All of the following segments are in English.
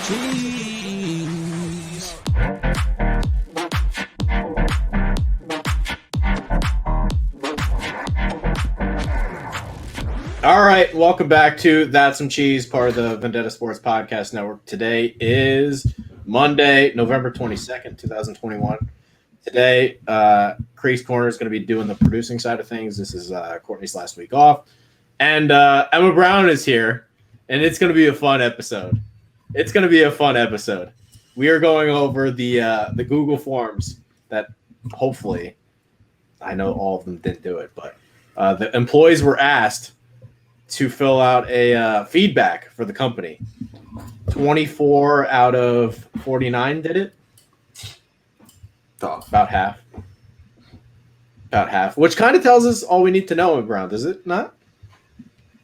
Cheese. All right, welcome back to That's Some Cheese, part of the Vendetta Sports Podcast Network. Today is Monday, November 22nd, 2021. Today, Creek's Corner is going to be doing the producing side of things. This is Courtney's last week off. And Emma Brown is here, and it's going to be a fun episode. We are going over the Google Forms that hopefully, I know all of them didn't do it, but the employees were asked to fill out a feedback for the company. 24 out of 49 did it. About half, which kind of tells us all we need to know, Brown, does it not?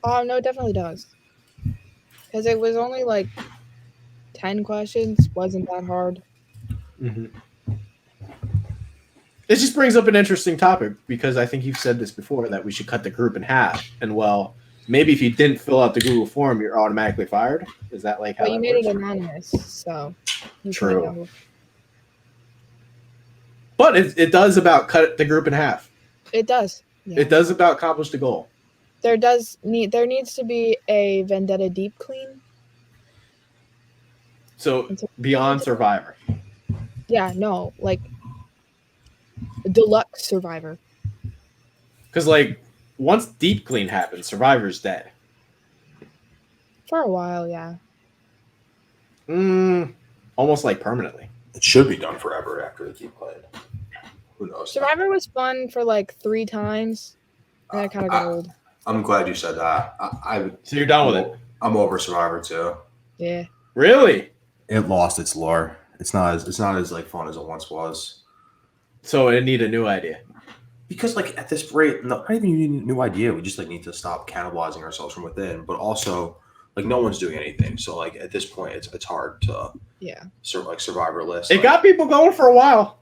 No, it definitely does. Because it was only like 10 questions. Wasn't that hard. Mm-hmm. It just brings up an interesting topic because I think you've said this before that we should cut the group in half. And well, maybe if you didn't fill out the Google form, you're automatically fired. Is that like how? But you made it anonymous, so true. But it does about cut the group in half. It does. Yeah. It does about accomplish the goal. There needs to be a Vendetta deep clean. So beyond Survivor. Yeah, no, like deluxe Survivor. Because like once deep clean happens, Survivor's dead. For a while, yeah. Almost like permanently. It should be done forever after the deep clean. Who knows? Survivor was fun for like 3 times, and it kind of got old. I'm glad you said that. So you're done with it? I'm over Survivor too. Yeah. Really? It lost its lore. It's not as like fun as it once was. So it need a new idea. Because like at this rate, not even you need a new idea. We just like need to stop cannibalizing ourselves from within. But also, like no one's doing anything. So like at this point, it's hard to Survivor list. It got people going for a while.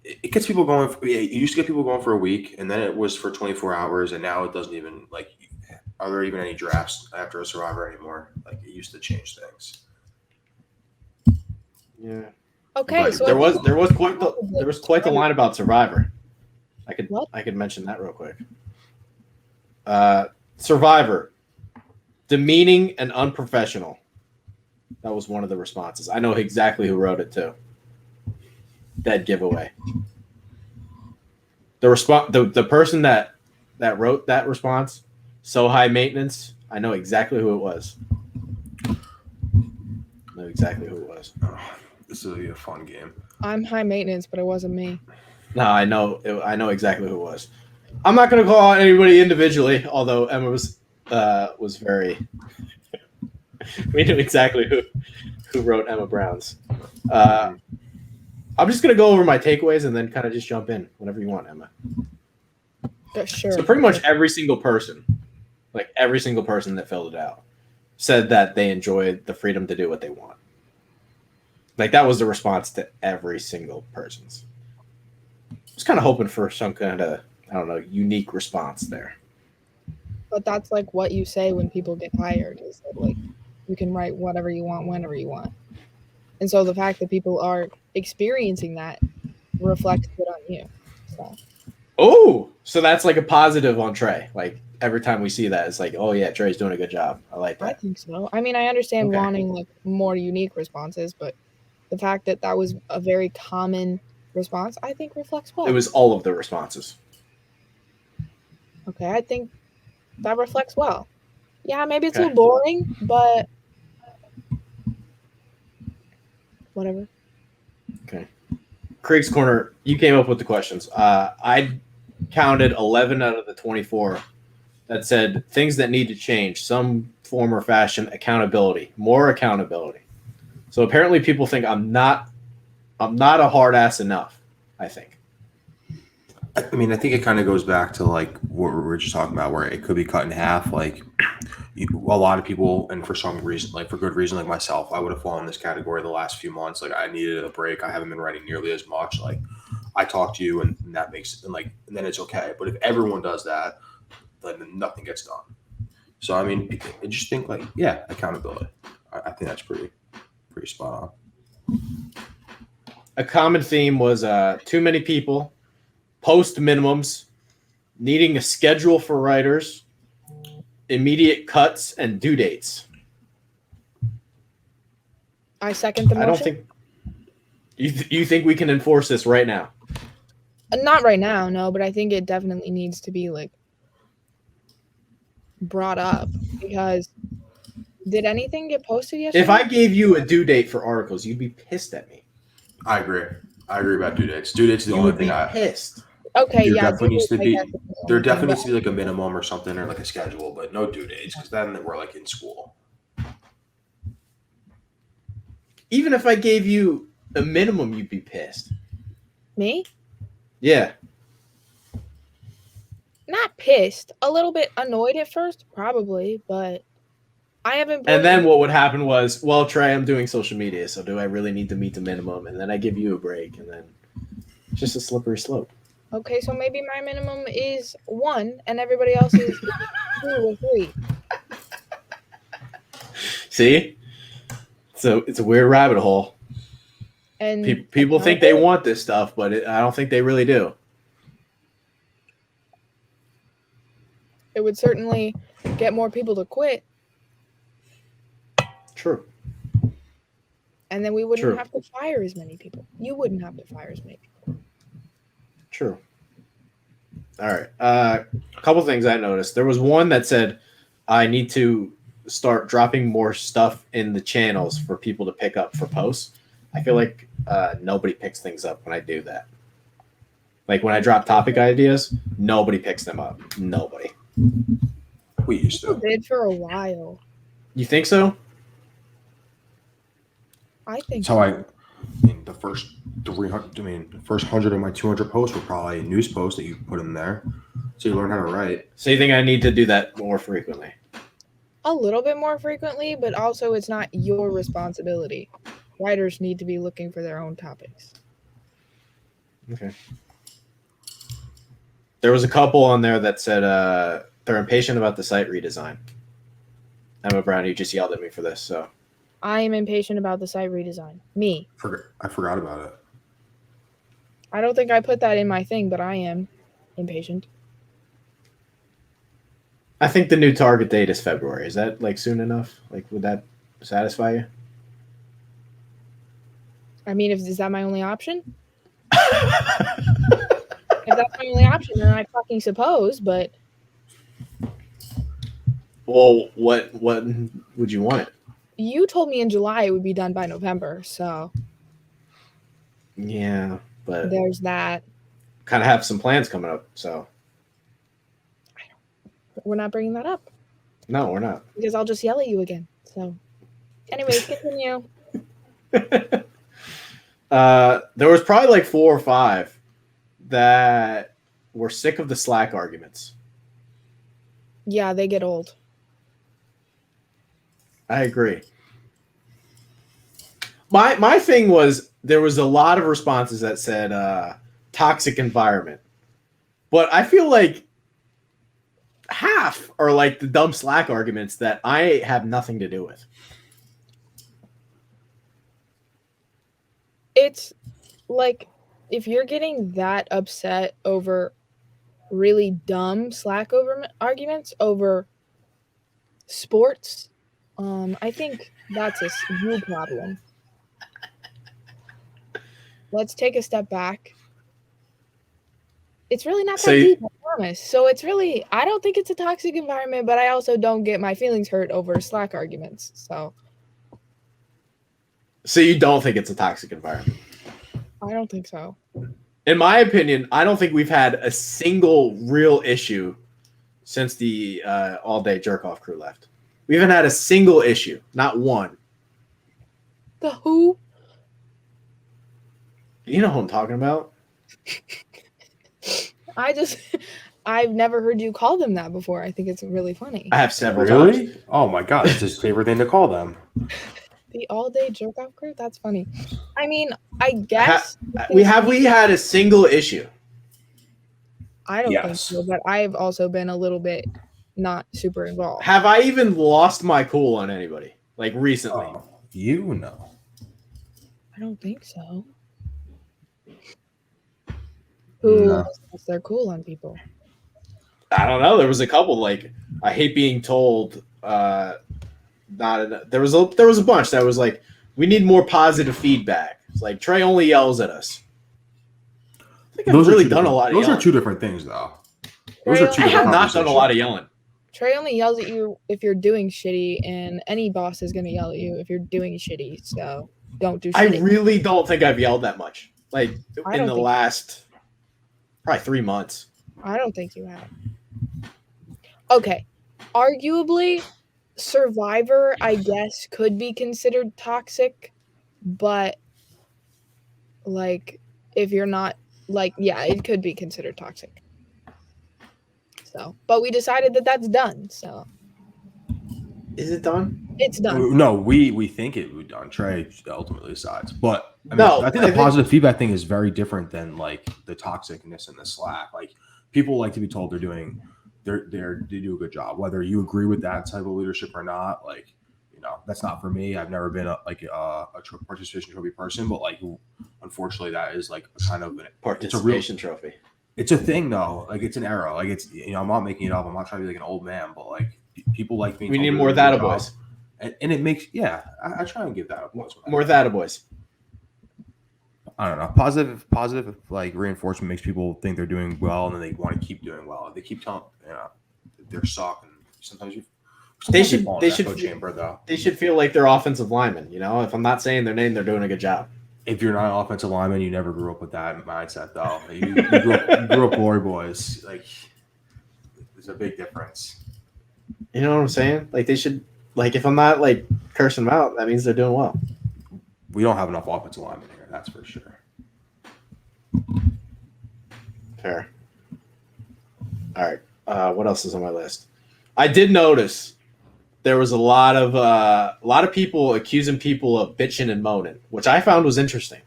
It gets people going. It used to get people going for a week, and then it was for 24 hours, and now it doesn't even like. Are there even any drafts after a Survivor anymore? Like it used to change things. Yeah. Okay. But so there was quite the line about Survivor. I could mention that real quick. Survivor, demeaning and unprofessional. That was one of the responses. I know exactly who wrote it too. Dead giveaway. The person that wrote that response, so high maintenance. I know exactly who it was. This will be a fun game. I'm high maintenance, but it wasn't me. No, I know exactly who it was. I'm not going to call out anybody individually, although Emma was very. We knew exactly who wrote Emma Brown's. I'm just going to go over my takeaways and then kind of just jump in whenever you want, Emma. Sure. So pretty much every single person that filled it out said that they enjoyed the freedom to do what they want. Like that was the response to every single person's. I was kind of hoping for some kind of, I don't know, unique response there. But that's like what you say when people get hired is that like you can write whatever you want whenever you want. And so the fact that people are experiencing that reflects it on you. So that's like a positive on Trey. Like every time we see that, it's like, oh yeah, Trey's doing a good job. I like that. I think so. I mean, I understand wanting like more unique responses, but the fact that that was a very common response, I think reflects well. It was all of the responses. Okay, I think that reflects well. Yeah, maybe it's a little boring, but whatever. Okay. Creek's Corner, you came up with the questions. I counted 11 out of the 24 that said things that need to change, some form or fashion, accountability, more accountability. So apparently people think I'm not a hard ass enough, I think. I mean, I think it kind of goes back to like what we were just talking about, where it could be cut in half. Like a lot of people, and for some reason, like for good reason, like myself, I would have fallen in this category the last few months. Like I needed a break. I haven't been writing nearly as much. Like I talk to you, and that makes and then it's okay. But if everyone does that, then nothing gets done. So I mean, I just think like accountability. I think that's pretty pretty spot A common theme was too many people, post minimums, needing a schedule for writers, immediate cuts, and due dates. I second the motion. I don't think you think we can enforce this right now. Not right now, no, but I think it definitely needs to be like brought up because did anything get posted yesterday? If I gave you a due date for articles, you'd be pissed at me. I agree. I agree about due dates. Due dates is the You only would be thing pissed. Okay, there yeah. definitely needs to be there definitely needs but to be like a minimum or something or like a schedule, but no due dates because then we're like in school. Even if I gave you a minimum, you'd be pissed. Me? Yeah. Not pissed. A little bit annoyed at first, probably, but I haven't. And then what would happen was, well, Trey, I'm doing social media, so do I really need to meet the minimum? And then I give you a break, and then it's just a slippery slope. Okay, so maybe my minimum is 1, and everybody else is 2 or 3. See? So it's a weird rabbit hole. And People think they want this stuff, but I don't think they really do. it would certainly get more people to quit, True. and then we wouldn't True. have to fire as many people. You wouldn't have to fire as many people. True. All right. A couple things I noticed. There was one that said I need to start dropping more stuff in the channels for people to pick up for posts. I feel like nobody picks things up when I do that. Like when I drop topic ideas, nobody picks them up. Nobody. We used People to. did for a while. You think so? I think. That's how I mean, the first 300. I mean, the first 100 of my 200 posts were probably news posts that you put in there, so you learn how to write. So you think I need to do that more frequently? A little bit more frequently, but also it's not your responsibility. Writers need to be looking for their own topics. Okay. There was a couple on there that said they're impatient about the site redesign. Emma Brown, you just yelled at me for this, so. I am impatient about the site redesign. Me. I forgot about it. I don't think I put that in my thing, but I am impatient. I think the new target date is February. Is that like soon enough? Like, would that satisfy you? I mean, is that my only option? If that's my only option, then I fucking suppose, but Well, what would you want it? you told me in July it would be done by November, so Yeah, but there's that. kind of have some plans coming up, so. We're not bringing that up No, we're not. because I'll just yell at you again. So, anyways, continue. There was probably like 4 or 5 that were sick of the Slack arguments. Yeah, they get old. I agree. My thing was there was a lot of responses that said toxic environment, but I feel like half are like the dumb Slack arguments that I have nothing to do with. It's like if you're getting that upset over really dumb Slack arguments over sports, I think that's a you problem. Let's take a step back. It's really not that deep, I promise. So it's really, I don't think it's a toxic environment, but I also don't get my feelings hurt over Slack arguments. So you don't think it's a toxic environment? I don't think so. In my opinion, I don't think we've had a single real issue since the all-day jerk-off crew left. We haven't had a single issue, not one. The who? You know who I'm talking about? I've never heard you call them that before. I think it's really funny. I have several times. Really? Oh my god, it's his favorite thing to call them. The all-day jerk-off crew? That's funny. I mean, I guess We had a single issue. I don't think Yes. so, but I've also been a little bit not super involved. Have I even lost my cool on anybody? Like recently? Oh, you know. I don't think so. Who No. decides they're cool on people? I don't know. There was a couple like I hate being told. There was a bunch that was like we need more positive feedback. It's like Trey only yells at us. I think I've really done a lot of Those yelling. are two different things, though. Those are two I have different not done a lot of yelling. Trey only yells at you if you're doing shitty, and any boss is gonna yell at you if you're doing shitty. So don't do shitty. I really don't think I've yelled that much. Like I in don't the think- last probably 3 months. I don't think you have. Okay, arguably, Survivor, I guess, could be considered toxic, but like if you're not like, yeah, it could be considered toxic. So, but we decided that that's done. So Is it done? it's done. No, we think it would done. Trey ultimately decides, but I mean, No, I think I the think- positive feedback thing is very different than like the toxicness and the slack. Like people like to be told they do a good job, whether you agree with that type of leadership or not. Like, you know, that's not for me. I've never been a participation trophy person, but like, unfortunately, that is like a kind of Participation trophy. It's a thing though. Like it's an era. Like it's, you know, I'm not making it up. I'm not trying to be like an old man, but like people like being. We told need they're more doing a that good job. boys. And it makes, yeah, I try and give that boys. More that boys. I don't know. Positive like reinforcement makes people think they're doing well, and then they want to keep doing well. They keep telling, you know, they're sucking. Sometimes They should chamber though. They should feel like they're offensive linemen. You know, if I'm not saying their name, they're doing a good job. If you're not an offensive lineman, you never grew up with that mindset though. You grew up glory boys. Like there's a big difference. You know what I'm saying? Like they should. Like if I'm not like cursing them out, that means they're doing well. We don't have enough offensive linemen here. That's for sure. Fair. All right. What else is on my list? I did notice there was a lot of people accusing people of bitching and moaning, which I found was interesting.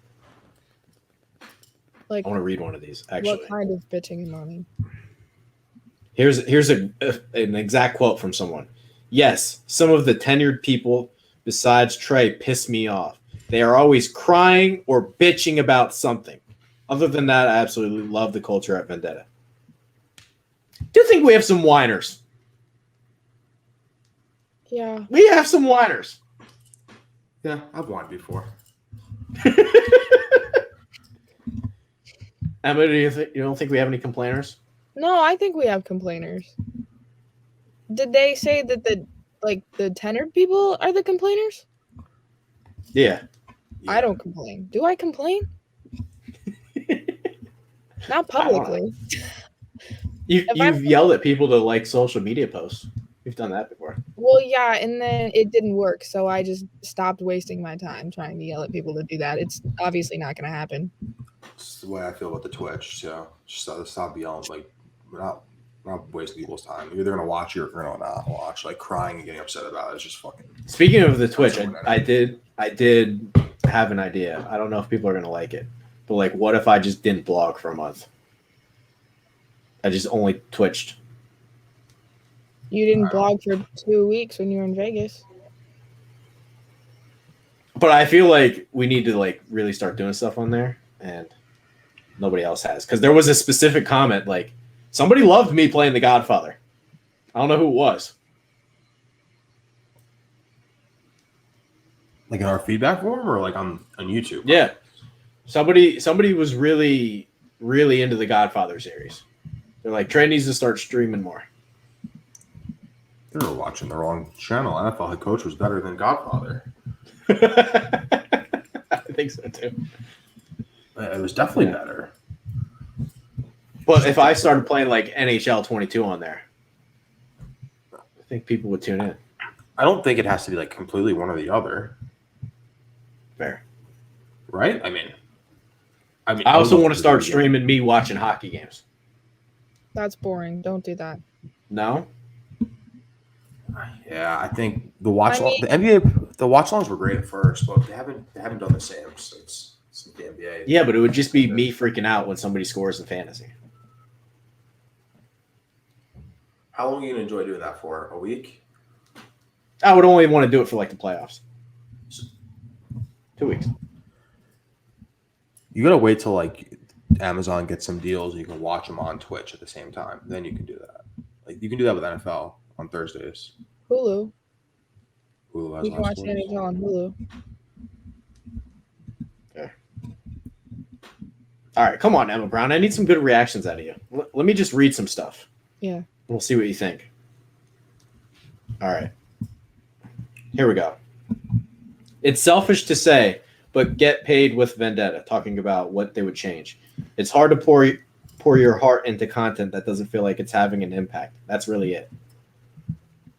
Like, I want to read one of these. Actually, what kind of bitching and moaning? here's an exact quote from someone. Yes, some of the tenured people besides Trey piss me off. They are always crying or bitching about something. Other than that, I absolutely love the culture at Vendetta. Do you think we have some whiners? Yeah. We have some whiners. Yeah, I've won before. Emma, you don't think we have any complainers? No, I think we have complainers. Did they say that the tenured people are the complainers? Yeah. I don't complain. Do I complain? Not publicly. You've yelled at people to like social media posts. We've done that before. Well, yeah, and then it didn't work, so I just stopped wasting my time trying to yell at people to do that. It's obviously not going to happen. It's the way I feel about the Twitch. So just stop yelling. Like we're not wasting people's time. You're either gonna watch it or you're gonna not watch. Like crying and getting upset about it is just fucking. Speaking of the Twitch, I did have an idea. I don't know if people are gonna like it, but like, what if I just didn't blog for a month? I just only twitched. You didn't blog for 2 weeks when you were in Vegas. But I feel like we need to like really start doing stuff on there, and nobody else has. Because there was a specific comment like somebody loved me playing The Godfather. I don't know who it was. Like in our feedback form or like on YouTube? Yeah, somebody was really into the Godfather series. They're like, Trey needs to start streaming more. They were watching the wrong channel. NFL head coach was better than Godfather. I think so too. It was definitely better. But if I started playing like NHL 22 on there, I think people would tune in. I don't think it has to be like completely one or the other. Fair. Right? I mean, I also want to start streaming me watching hockey games. That's boring. Don't do that. No? Yeah, I think the NBA, the watch longs were great at first, but they haven't done the same since the NBA. Yeah, but it would just be me freaking out when somebody scores in fantasy. How long are you gonna enjoy doing that for? A week? I would only want to do it for like the playoffs. 2 weeks. You gotta wait till like Amazon gets some deals and you can watch them on Twitch at the same time. Then you can do that. Like you can do that with NFL on Thursdays. Hulu. Hulu has You can live watch the sports. NHL on Hulu. All right, come on, Emma Brown. I need some good reactions out of you. Let me just read some stuff. Yeah. We'll see what you think. All right. Here we go. It's selfish to say, but get paid with Vendetta, talking about what they would change. It's hard to pour your heart into content that doesn't feel like it's having an impact. That's really it.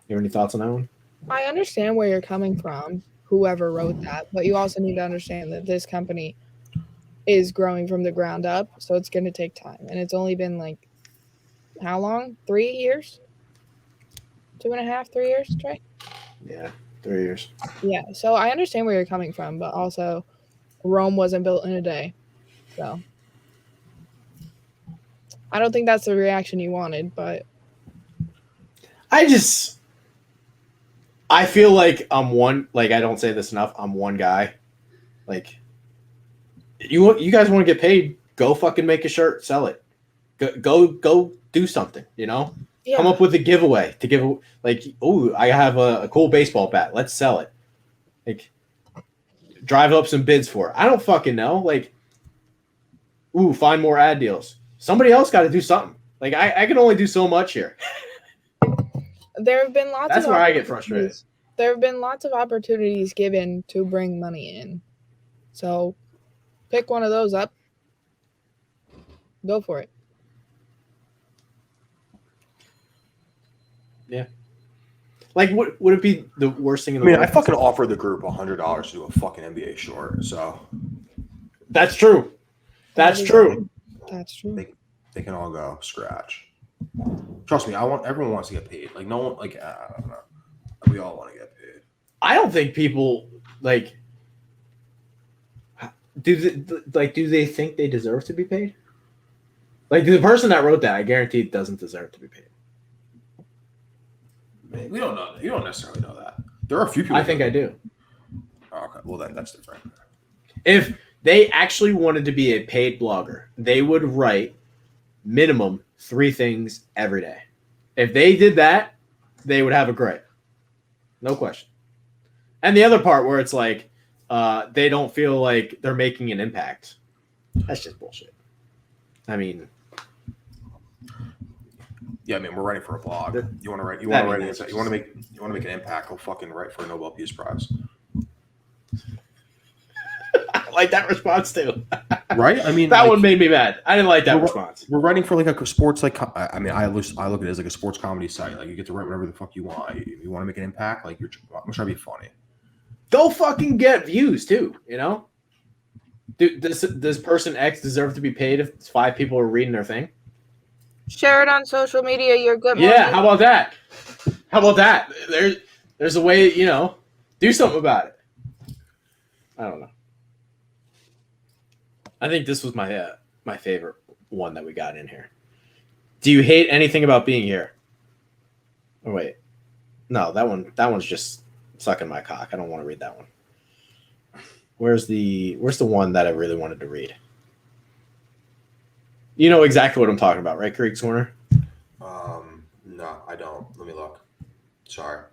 You have any thoughts on that one? I understand where you're coming from, whoever wrote that, but you also need to understand that this company is growing from the ground up, so it's going to take time. And it's only been like, how long? 3 years? 2.5, 3 years, Trey? Yeah, 3 years. Yeah, so I understand where you're coming from, but also Rome wasn't built in a day. So I don't think that's the reaction you wanted, but I feel like I don't say this enough. I'm one guy. Like, you guys want to get paid, go fucking make a shirt, sell it. Go do something, yeah. Come up with a giveaway to give, like, oh, I have a cool baseball bat. Let's sell it. Like, drive up some bids for it. I don't fucking know. Like, find more ad deals. Somebody else got to do something. Like, I can only do so much here. There have been lots That's of where I get frustrated. There have been lots of opportunities given to bring money in. So pick one of those up. Go for it. Yeah. Like, would it be the worst thing in the I mean, world? I fucking offered the group $100 to do a fucking NBA short, so That's true. That's true. That's true. they can all go scratch. Trust me, everyone wants to get paid. Like no one, like I don't know, we all want to get paid. I don't think people like do they think they deserve to be paid? Like the person that wrote that, I guarantee doesn't deserve to be paid. We don't know. You don't necessarily know that. There are a few people. I think I do. Oh, okay, well then that's different. If they actually wanted to be a paid blogger, they would write minimum 3 things every day. If they did that, they would have a grade. No question. And the other part where it's like they don't feel like they're making an impact. That's just bullshit. I mean, yeah, I mean we're writing for a blog. You want to write? You want to make an impact? Go fucking write for a Nobel Peace Prize. I like that response too. Right? I mean, that one made me mad. I didn't like that response. We're writing for like a sports, like I mean, I look at it as like a sports comedy site. Like you get to write whatever the fuck you want. You want to make an impact. Like I'm trying to be funny. Go fucking get views too. Does person X deserve to be paid if 5 people are reading their thing? Share it on social media. You're good. Yeah. How about that? There's a way. Do something about it. I don't know. I think this was my favorite one that we got in here. Do you hate anything about being here? Oh wait, no, that one's just sucking my cock. I don't want to read that one. Where's the one that I really wanted to read? You know exactly what I'm talking about, right, Creek's Corner? No, I don't. Let me look. Sorry,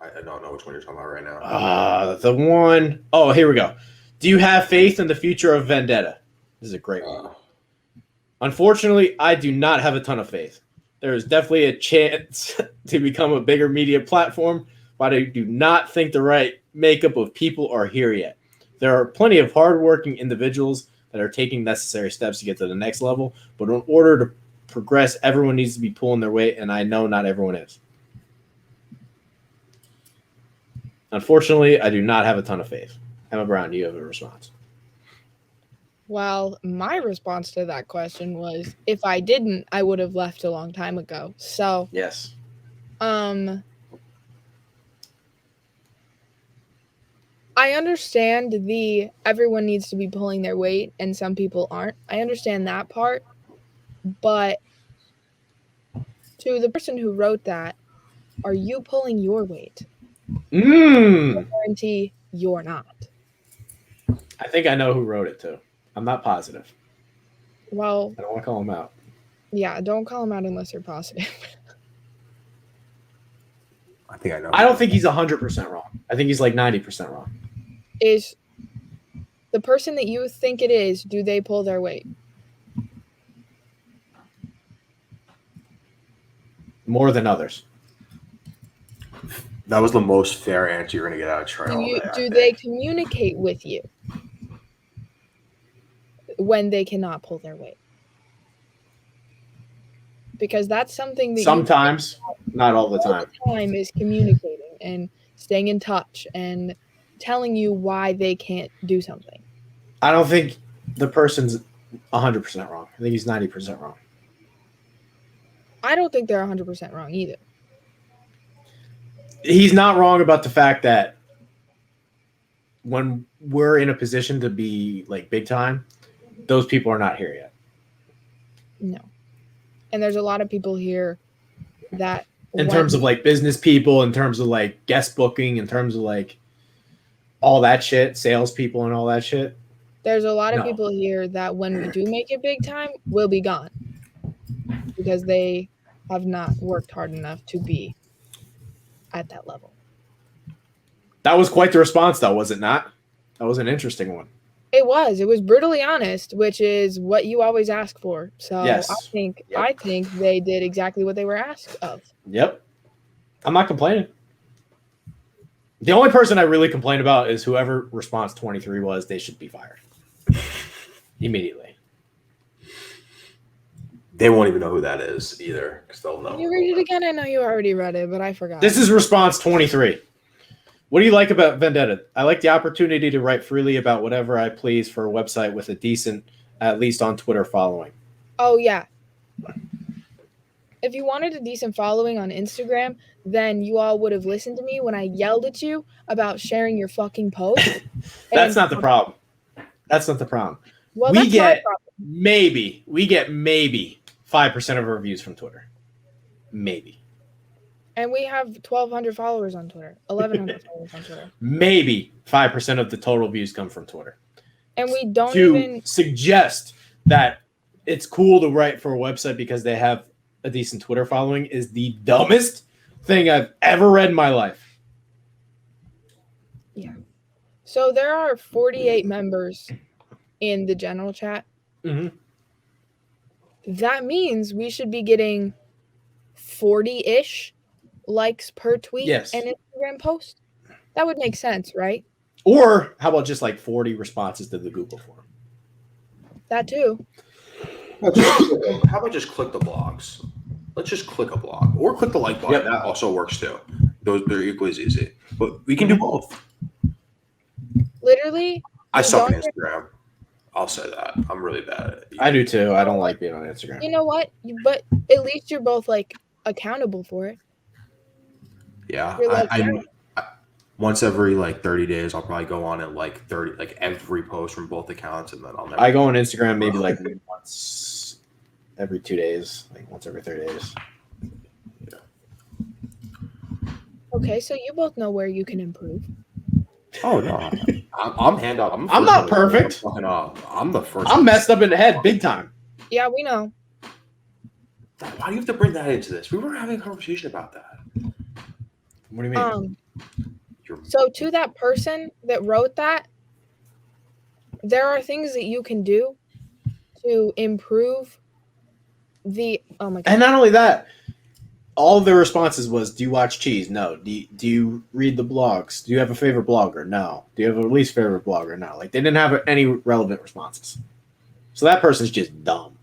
I don't know which one you're talking about right now. The one. Oh, here we go. Do you have faith in the future of Vendetta? This is a great one. Unfortunately, I do not have a ton of faith. There is definitely a chance to become a bigger media platform, but I do not think the right makeup of people are here yet. There are plenty of hardworking individuals that are taking necessary steps to get to the next level, but in order to progress, everyone needs to be pulling their weight, and I know not everyone is. Unfortunately, I do not have a ton of faith. Emma Brown, do you have a response? Well, my response to that question was, if I didn't, I would have left a long time ago. So, yes. I understand everyone needs to be pulling their weight and some people aren't. I understand that part. But to the person who wrote that, are you pulling your weight? I guarantee you're not. I think I know who wrote it too. I'm not positive. Well, I don't want to call him out. yeah, don't call him out unless you're positive. I think I know. I don't think he's 100% wrong. I think he's like 90% wrong. Is the person that you think it is, do they pull their weight? More than others. That was the most fair answer you're going to get out of Trey. Do they communicate with you when they cannot pull their weight? Because that's something that sometimes, not all the time. Time is communicating and staying in touch and telling you why they can't do something. I don't think the person's 100% wrong. I think he's 90% wrong. I don't think they're 100% wrong either. He's not wrong about the fact that when we're in a position to be like big time, those people are not here yet. No. And there's a lot of people here that in terms of like business people, in terms of like guest booking, in terms of like all that shit, salespeople and all that shit. There's a lot of people here that when we do make it big time, will be gone because they have not worked hard enough to be at that level. That was quite the response, though, was it not? That was an interesting one. It was brutally honest, which is what you always ask for. So yes. I think they did exactly what they were asked of. Yep. I'm not complaining. The only person I really complain about is whoever response 23 was, they should be fired. Immediately. They won't even know who that is either, because they'll know. Can you read it again? I know you already read it, but I forgot. This is response 23. What do you like about Vendetta? I like the opportunity to write freely about whatever I please for a website with a decent, at least on Twitter, following. Oh, yeah. If you wanted a decent following on Instagram, then you all would have listened to me when I yelled at you about sharing your fucking post. That's not the problem. That's not the problem. Well, we get maybe 5% of our views from Twitter. Maybe. And we have 1,200 followers on Twitter. 1,100 followers on Twitter. Maybe 5% of the total views come from Twitter. And we don't to suggest that it's cool to write for a website because they have a decent Twitter following is the dumbest thing I've ever read in my life. Yeah. So there are 48 members in the general chat. Mm-hmm. That means we should be getting 40-ish likes per tweet and Instagram post. That would make sense, right? Or how about just like 40 responses to the Google form? That too. How about just click the blogs? Let's just click a blog or click the like button. Yep. That also works too. They're equally as easy, but we can do both. Literally, I suck on Instagram. I'll say that. I'm really bad at it. I do too. I don't like being on Instagram. You know what? But at least you're both like accountable for it. Yeah. I once every like 30 days, I'll probably go on and like every post from both accounts, and then I'll never. I go on Instagram maybe like once every 2 days, like once every 3 days. Yeah. Okay, so you both know where you can improve. Oh no, I'm hand up. I'm not perfect. I'm the first. I'm messed up in the head big time. Yeah, we know. Why do you have to bring that into this? We were having a conversation about that. What do you mean? So to that person that wrote that, there are things that you can do to improve the. Oh my God! And not only that. All of their responses was, do you watch Cheese? No. Do you read the blogs? Do you have a favorite blogger? No. Do you have a least favorite blogger? No. Like, they didn't have any relevant responses. So that person's just dumb.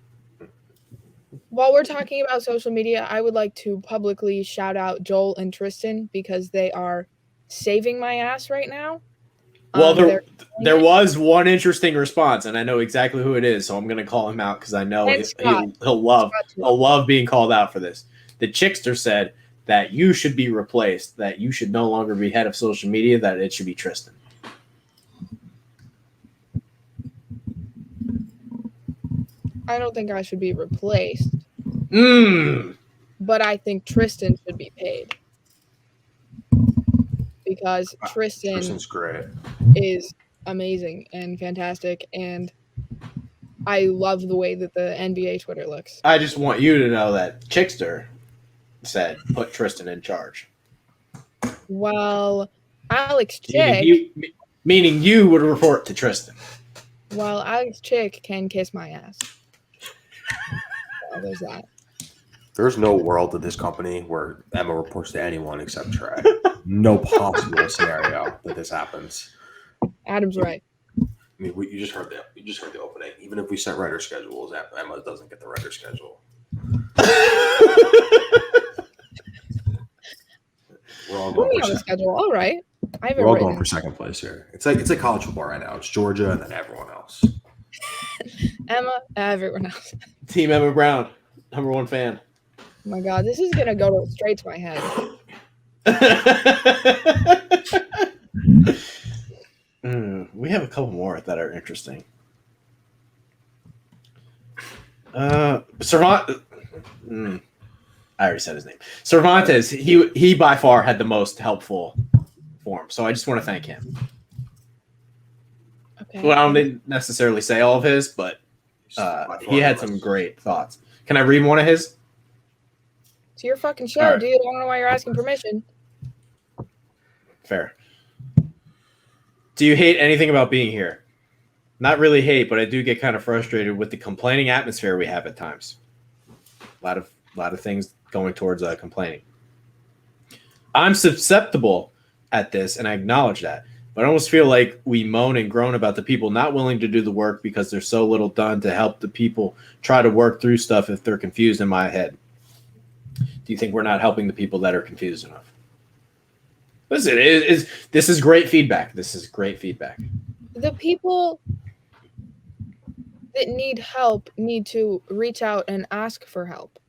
While we're talking about social media, I would like to publicly shout out Joel and Tristan because they are saving my ass right now. Well, there was one interesting response, and I know exactly who it is, so I'm going to call him out because I know he'll love being called out for this. The Chickster said that you should be replaced, that you should no longer be head of social media, that it should be Tristan. I don't think I should be replaced. But I think Tristan should be paid. Because Tristan's great. Is amazing and fantastic, and I love the way that the NBA Twitter looks. I just want you to know that Chickster said put Tristan in charge. Well, Alex Meaning Chick, you would report to Tristan. well, Alex Chick can kiss my ass. Well, there's that. There's no world of this company where Emma reports to anyone except Trey. No possible scenario that this happens. Adam's right. I mean, you just heard the opening. Even if we set writer schedules, Emma doesn't get the writer schedule. We're all Put going me on the schedule. All right. I haven't We're all written going for second place here. It's like college football right now. It's Georgia and then everyone else. Emma, everyone else. Team Emma Brown, #1 fan. Oh my God, this is gonna go straight to my head. We have a couple more that are interesting. I already said his name. Cervantes, he by far had the most helpful form, so I just want to thank him. Okay. Well, I didn't necessarily say all of his, but he had some great thoughts. Can I read one of his? It's your fucking show, All right. dude. I don't know why you're asking permission. Fair. Do you hate anything about being here? Not really hate, but I do get kind of frustrated with the complaining atmosphere we have at times. A lot of things going towards complaining. I'm susceptible at this, and I acknowledge that. But I almost feel like we moan and groan about the people not willing to do the work because there's so little done to help the people try to work through stuff if they're confused in my head. Do you think we're not helping the people that are confused enough? Listen, this is great feedback. This is great feedback. The people that need help need to reach out and ask for help.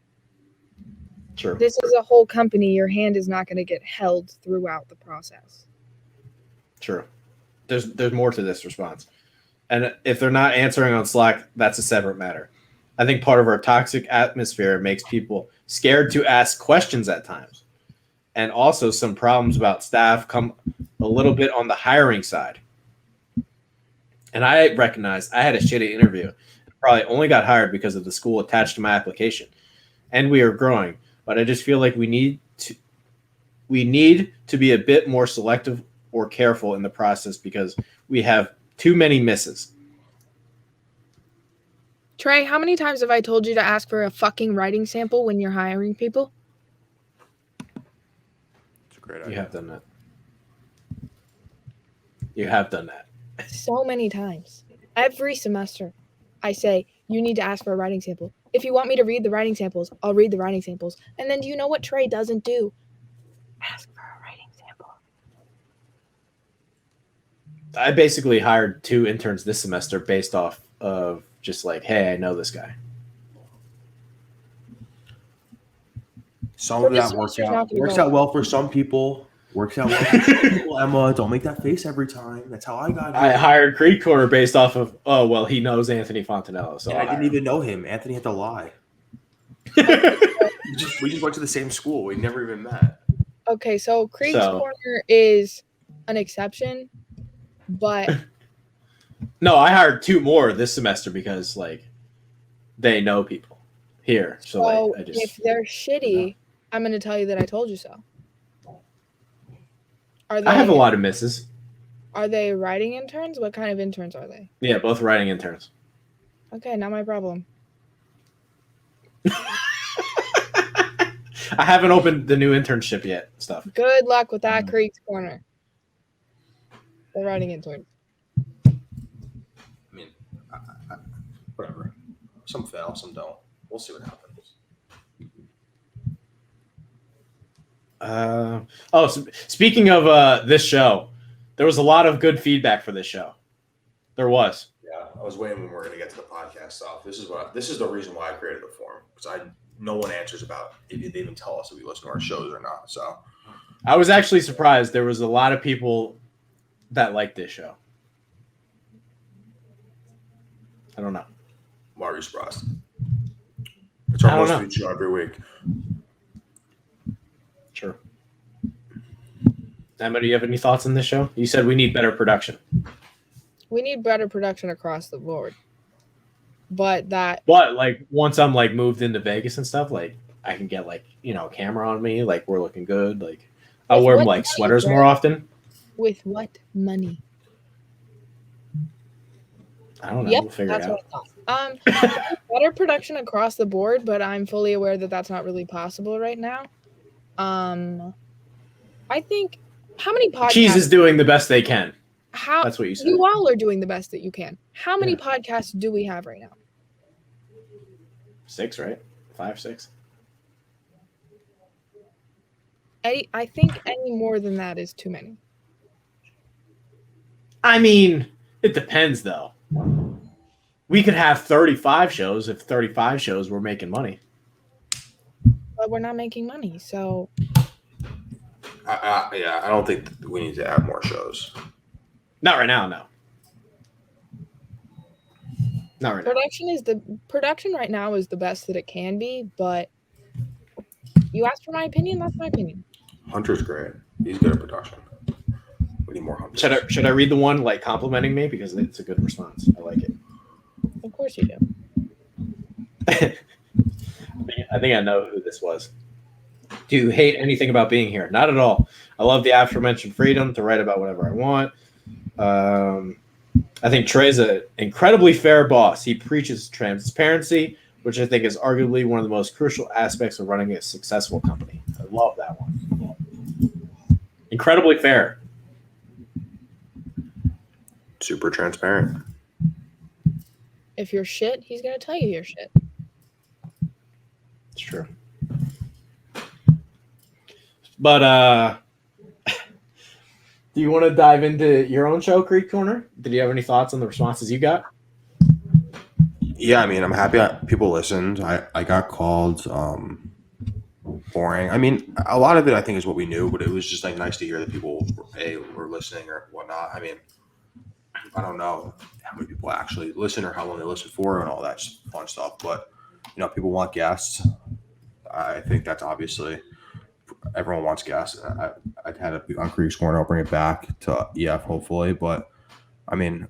True. This is a whole company. Your hand is not going to get held throughout the process. True. There's more to this response. And if they're not answering on Slack, that's a separate matter. I think part of our toxic atmosphere makes people scared to ask questions at times. And also some problems about staff come a little bit on the hiring side. And I recognize I had a shitty interview. Probably only got hired because of the school attached to my application. And we are growing. But I just feel like we need to be a bit more selective or careful in the process because we have too many misses. Trey, how many times have I told you to ask for a fucking writing sample when you're hiring people? It's a great idea. You have done that. You have done that. So many times. Every semester, I say, you need to ask for a writing sample. If you want me to read the writing samples, I'll read the writing samples. And then do you know what Trey doesn't do? Ask for a writing sample. I basically hired 2 interns this semester based off of just like, hey, I know this guy. Some of that works out well for some people. Works out well for some people. Emma, don't make that face every time. That's how I got here. I hired Creek Corner based off of, oh, well, he knows Anthony Fontanello. So I didn't even know him. Anthony had to lie. We just went to the same school. We never even met. Okay, so Creek's Corner is an exception, but no, I hired 2 more this semester because like they know people here. So like, I just, if they're shitty, I'm going to tell you that I told you so. I have a lot of misses. Are they writing interns? What kind of interns are they? Yeah, both writing interns. Okay, not my problem. I haven't opened the new internship yet. Stuff. Good luck with that, Creek's Corner. They're writing interns. I mean, whatever. Some fail, some don't. We'll see what happens. So speaking of this show, there was a lot of good feedback for this show. There was. Yeah, I was waiting when we were going to get to the podcast stuff. This is the reason why I created the forum, because no one answers about if they even tell us if we listen to our shows or not. So I was actually surprised. There was a lot of people that liked this show. I don't know. Why are you surprised? It's our most viewed show every week. Sure. Emma, do you have any thoughts on this show? You said we need better production. We need better production across the board. but that But like once I'm like moved into Vegas and stuff, like I can get like a camera on me, like we're looking good. Like I'll With wear what like money, sweaters more Jared? often. with what money? I don't know. Yep, We'll figure it that's out. what I thought. Better production across the board, but I'm fully aware that that's not really possible right now. I think how many Cheese podcasts? is doing the best they can. How That's what you said. you all are doing the best that you can. How many Yeah. podcasts do we have right now? 6, right? 5, 6. I think any more than that is too many. I mean, it depends though. We could have 35 shows if 35 shows were making money. But we're not making money, so I don't think we need to add more shows. Not right now, no. Not right now. production right now is the best that it can be, but you asked for my opinion, that's my opinion. Hunter's great. He's good at production. We need more Hunters. Should I read the one like complimenting me because it's a good response? I like it. Of course you do. I think I know who this was. Do you hate anything about being here? Not at all. I love the aforementioned freedom to write about whatever I want. I think Trey's an incredibly fair boss. He preaches transparency, which I think is arguably one of the most crucial aspects of running a successful company. I love that one. Incredibly fair. Super transparent. If you're shit, he's gonna tell you you're shit. It's true. But do you want to dive into your own show, Creek Corner? Did you have any thoughts on the responses you got? Yeah, I mean, I'm happy people listened. I got called boring. I mean, a lot of it I think is what we knew, but it was just like nice to hear that people were listening or whatnot. I mean, I don't know how many people actually listen or how long they listen for and all that fun stuff, but people want guests. I think that's obviously everyone wants guests. I'd had it on Creek's Corner. I'll bring it back to EF hopefully, but I mean,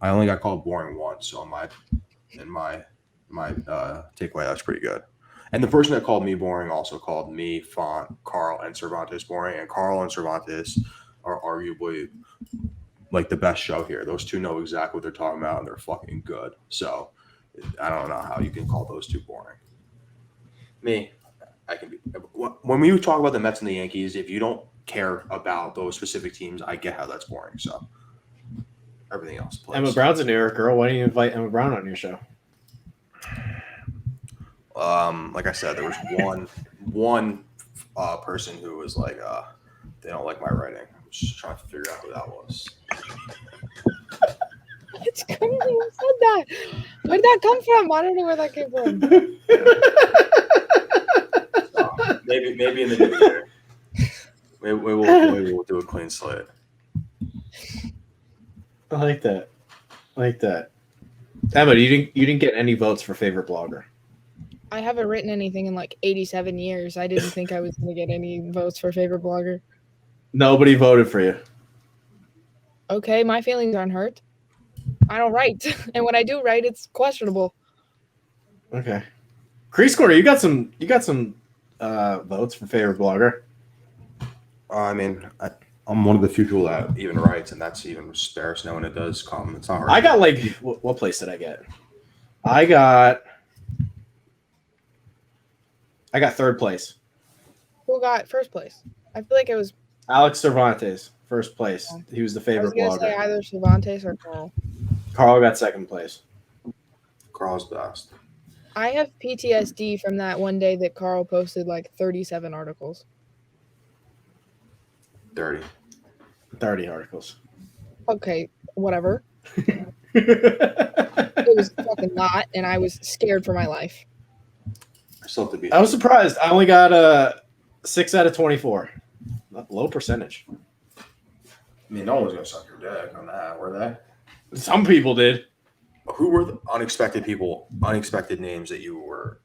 I only got called boring once, so my takeaway, that's pretty good. And the person that called me boring also called me, Font, Carl, and Cervantes boring. And Carl and Cervantes are arguably like the best show here. Those two know exactly what they're talking about, and they're fucking good. So I don't know how you can call those two boring. Me, I can be. When we talk about the Mets and the Yankees, if you don't care about those specific teams, I get how that's boring. So everything else plays. Emma Brown's a New York girl. Why don't you invite Emma Brown on your show? Like I said, there was one person who was like, they don't like my writing. I'm just trying to figure out who that was. It's crazy you said that. Where'd that come from? I don't know where that came from. Maybe in the new year. Maybe we'll do a clean slate. I like that. Emma, you didn't get any votes for favorite blogger. I haven't written anything in like 87 years. I didn't think I was going to get any votes for favorite blogger. Nobody voted for you. Okay, my feelings aren't hurt. I don't write. And when I do write, it's questionable. Okay. Crease Corner, you got some votes for favorite blogger. I mean, I'm one of the few people that even writes, and that's even sparse now when it does come. It's not hard. I got like what place did I get? I got third place. Who got first place? I feel like it was Alex Cervantes, first place. He was the I was favorite going to blogger. say either Cervantes or Carl. Carl got second place. Carl's best. I have PTSD from that one day that Carl posted like 37 articles. 30 articles. Okay, whatever. It was fucking lot, and I was scared for my life. I still have to be. I was surprised. I only got 6 out of 24. Low percentage. I mean, no one's gonna suck your dick on that, were they? Some people did. Who were the unexpected people, unexpected names that you were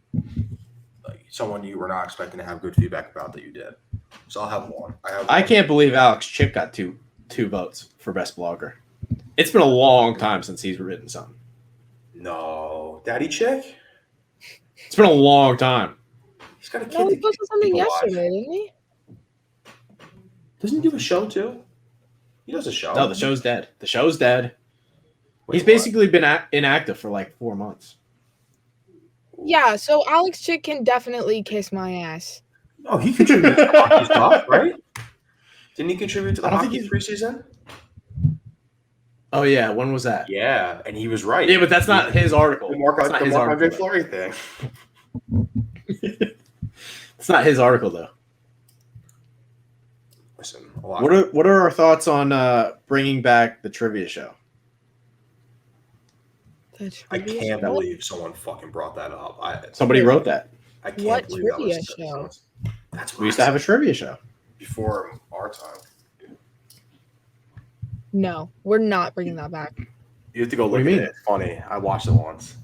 like someone you were not expecting to have good feedback about that you did? So I'll have one. I can't believe Alex Chick got two votes for best blogger. It's been a long time since he's written something. No, Daddy chick? It's been a long time. He's got a kid. No, he to posted something watch. yesterday, didn't he? Doesn't he do a show too? He does a show. No, the show's dead. The show's dead. Wait, He's basically been inactive for like 4 months. Yeah, so Alex Chick can definitely kiss my ass. Oh, he contributed to the hockey stuff, right? Didn't he contribute to the I don't think hockey preseason? Oh yeah, when was that? Yeah, and he was right. Yeah, but that's not his article. The Mark That's not his Andre article. Fleury thing. It's not his article though. Listen, a lot. What are our thoughts on bringing back the trivia show? I can't believe someone fucking brought that up. Somebody wrote that. I can't What believe that trivia was show? That's We used to have a trivia show. before our time. No, we're not bringing that back. You have to go What do look you at mean? it. It's funny. I watched it once.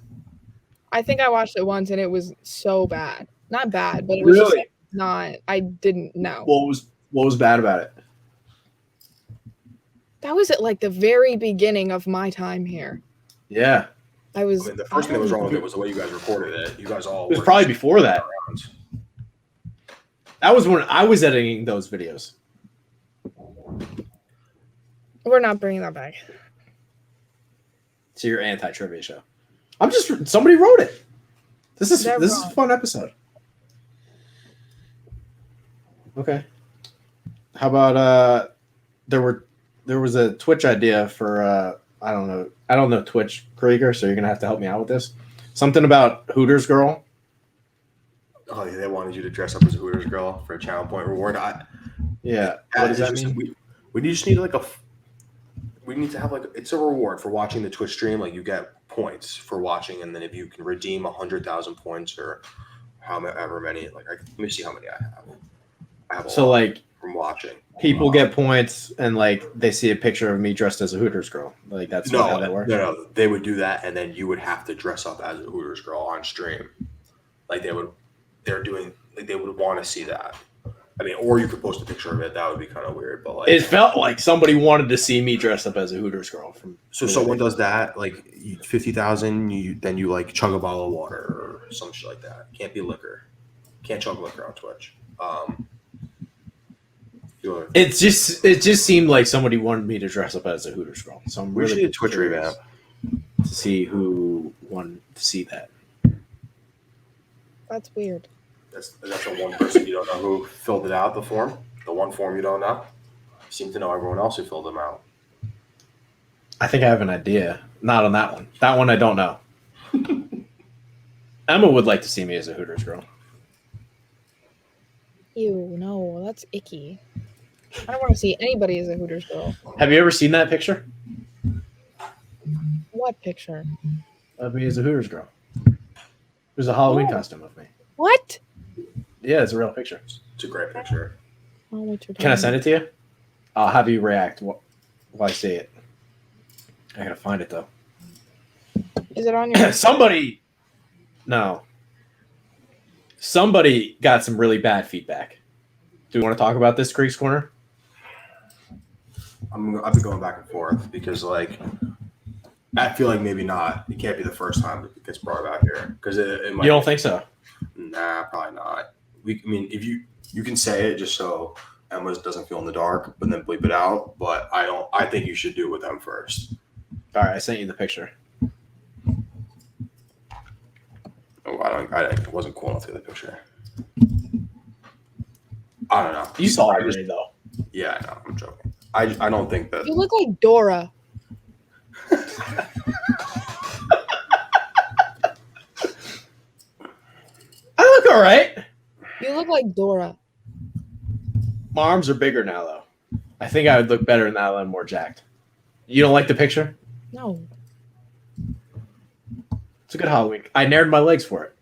I think I watched it once and it was so bad. Not bad, but it was just Really? like, not. I didn't know. What was bad about it? That was at like the very beginning of my time here. Yeah, I was. I mean, the first thing that was wrong with it was the way you guys recorded it. You guys all it was were probably just before that. around. That was when I was editing those videos. We're not bringing that back. So your anti-trivia show. Somebody wrote it. This is They're a wrong. fun episode. Okay. How about there was a Twitch idea for I don't know Twitch, Krieger, so you're gonna have to help me out with this. Something about Hooters girl. Oh, yeah, they wanted you to dress up as a Hooters girl for a channel point reward. Yeah. What does that mean? We just need we need to have it's a reward for watching the Twitch stream. Like you get points for watching, and then if you can redeem 100,000 points or however many, let me see how many I have. I have a So lot like from watching. people get points and like they see a picture of me dressed as a Hooters girl. Like that's how that works. No, they would do that, and then you would have to dress up as a Hooters girl on stream. Like they would want to see that. I mean, or you could post a picture of it. That would be kind of weird, but It felt like somebody wanted to see me dressed up as a Hooters girl. So someone does that, 50,000. Then you like chug a bottle of water or some shit like that. Can't be liquor. Can't chug liquor on Twitch. It just seemed like somebody wanted me to dress up as a Hooters girl. So I'm We should really do a Twitch curious revamp. to see who wanted to see that. That's weird. That's the one person you don't know who filled it out. The form, the one form you don't know. You seem to know everyone else who filled them out. I think I have an idea. Not on that one. That one I don't know. Emma would like to see me as a Hooters girl. Ew, no, that's icky. I don't want to see anybody as a Hooters girl. Have you ever seen that picture What picture? of me as a Hooters girl? There's a Halloween Oh. costume of me. What? Yeah, it's a real picture. It's a great picture. I don't know what you're Can I talking send it to you? I'll have you react while I see it. I gotta find it though. about. Is it on your? Somebody got some really bad feedback. Do we want to talk about this, Creek's Corner? I've been going back and forth because I feel like maybe not. It can't be the first time it gets brought out here because it might. You don't think so? Nah, probably not. If you can say it just so Emma doesn't feel in the dark, but then bleep it out. But I don't. I think you should do it with them first. All right, I sent you the picture. Oh, I wasn't cool enough to get the picture. I don't know. You saw it already, though. Yeah, I know. I'm joking. I don't think that. You look like Dora. I look all right. You look like Dora. My arms are bigger now, though. I think I would look better now that I'm more jacked. You don't like the picture? No. It's a good Halloween. I nared my legs for it.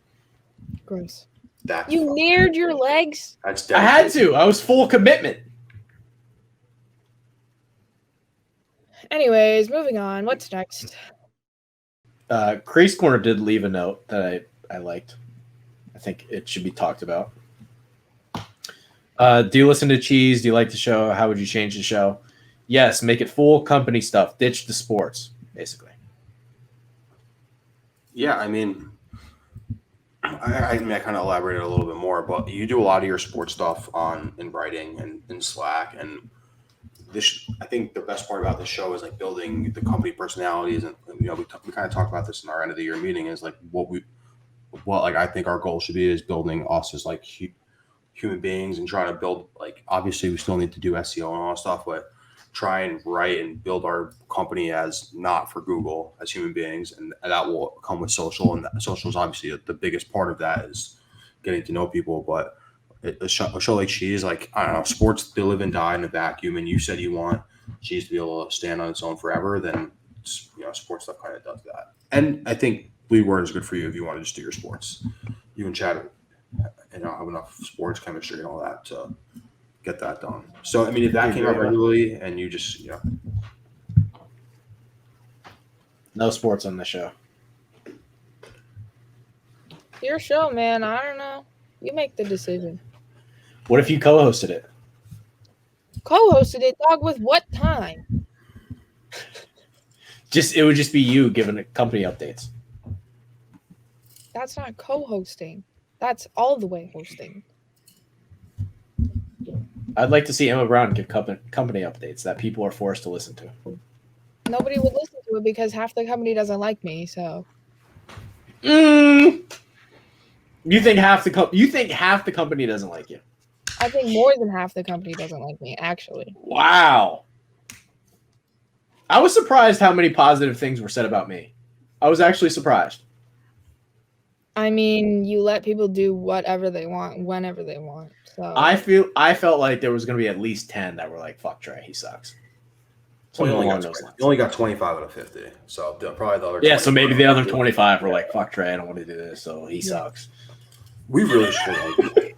Gross. That's You nared your legs? That's I had to. I was full commitment. Anyways, moving on. What's next? Crease Corner did leave a note that I liked. I think it should be talked about. Do you listen to Cheese? Do you like the show? How would you change the show? Yes, make it full company stuff. Ditch the sports, basically. Yeah, I mean, I kind of elaborated a little bit more, but you do a lot of your sports stuff in writing and in Slack, and this. I think the best part about this show is like building the company personalities, and we kind of talked about this in our end of the year meeting. Is like what like I think our goal should be is building us as like human beings and trying to build like obviously we still need to do SEO and all that stuff, but try and write and build our company as not for Google as human beings, and that will come with social. And social is obviously the biggest part of that is getting to know people. But a show like Cheese, like I don't know, sports they live and die in a vacuum. And you said you want Cheese to be able to stand on its own forever, then sports stuff kind of does that. And I think Bleed Word is good for you if you want to just do your sports. You and Chad have enough sports chemistry and all that to get that done. So I mean, if that came out regularly and you just no sports on the show. Your show, man. I don't know. You make the decision. What if you co-hosted it? Co-hosted it, dog. With what time? It would just be you giving company updates. That's not co-hosting. That's all the way hosting. I'd like to see Emma Brown give company updates that people are forced to listen to. Nobody would listen to it because half the company doesn't like me. So. You think half the company doesn't like you? I think more than half the company doesn't like me, actually. Wow. I was surprised how many positive things were said about me. I was actually surprised. I mean, you let people do whatever they want, whenever they want. So I felt like there was going to be at least 10 that were like, "Fuck Trey, he sucks." So you only got 25 out of 50. So probably the other. Yeah, so maybe the other 25 were like, "Fuck Trey, I don't want to do this, so he sucks." We really should.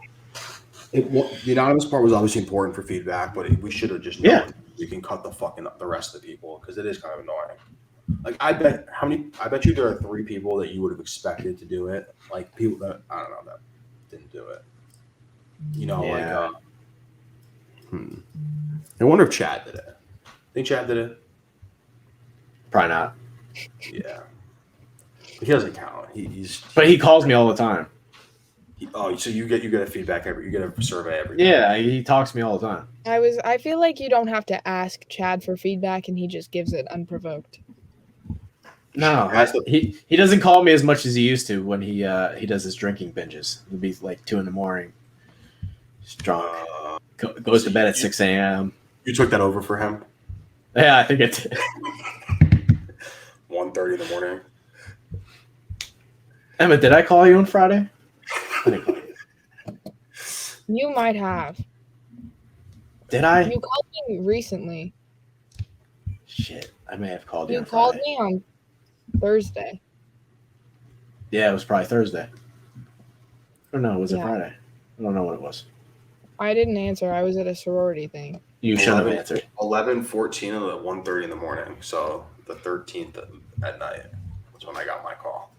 The anonymous part was obviously important for feedback, but we should have just known we can cut the rest of the people because it is kind of annoying. Like I bet you there are 3 people that you would have expected to do it. Like people that I don't know that didn't do it. I wonder if Chad did it. Think Chad did it? Probably not. Yeah. He doesn't count. But he calls me all the time. So you get a feedback you get a survey every day. Yeah, he talks to me all the time. I feel like you don't have to ask Chad for feedback and he just gives it unprovoked. No, he doesn't call me as much as he used to when he does his drinking binges. It'll be like 2 a.m. He's drunk. Goes to bed at 6 a.m. You took that over for him? Yeah, I think it did. 1:30 in the morning. Emma, did I call you on Friday? You might have. Did I? You called me recently. Shit, I may have called you on Friday. You called me on Thursday. Yeah, it was probably Thursday. Or no, was it Friday? I don't know what it was. I didn't answer. I was at a sorority thing. You should have answered. 11:14 at 1:30 in the morning. So the 13th at night. That's when I got my call.